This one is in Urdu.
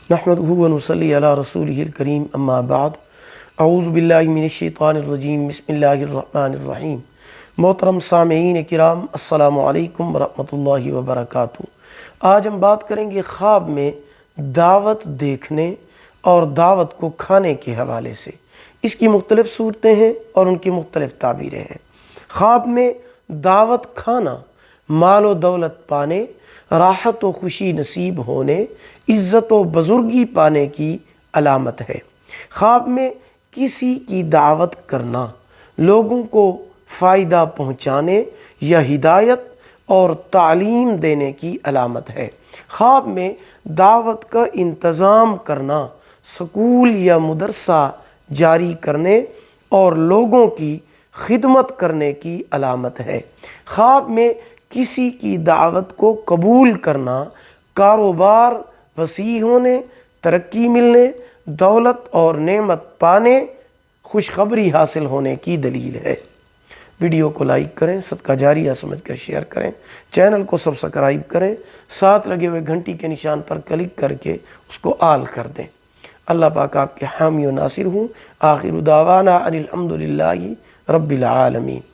نحمدہ و نصلی علی رسولہ الکریم اما بعد اعوذ باللہ من الشیطان الرجیم بسم اللہ الرحمن الرحیم۔ محترم سامعین کرام، السلام علیکم ورحمۃ اللہ وبرکاتہ۔ آج ہم بات کریں گے خواب میں دعوت دیکھنے اور دعوت کو کھانے کے حوالے سے۔ اس کی مختلف صورتیں ہیں اور ان کی مختلف تعبیریں ہیں۔ خواب میں دعوت کھانا مال و دولت پانے، راحت و خوشی نصیب ہونے، عزت و بزرگی پانے کی علامت ہے۔ خواب میں کسی کی دعوت کرنا لوگوں کو فائدہ پہنچانے یا ہدایت اور تعلیم دینے کی علامت ہے۔ خواب میں دعوت کا انتظام کرنا سکول یا مدرسہ جاری کرنے اور لوگوں کی خدمت کرنے کی علامت ہے۔ خواب میں کسی کی دعوت کو قبول کرنا کاروبار وسیع ہونے، ترقی ملنے، دولت اور نعمت پانے، خوشخبری حاصل ہونے کی دلیل ہے۔ ویڈیو کو لائک کریں، صدقہ جاریہ سمجھ کر شیئر کریں، چینل کو سبسکرائب کریں، ساتھ لگے ہوئے گھنٹی کے نشان پر کلک کر کے اس کو آل کر دیں۔ اللہ پاک آپ کے حامی و ناصر ہوں۔ آخر دعوانا ان الحمد للہ رب العالمین۔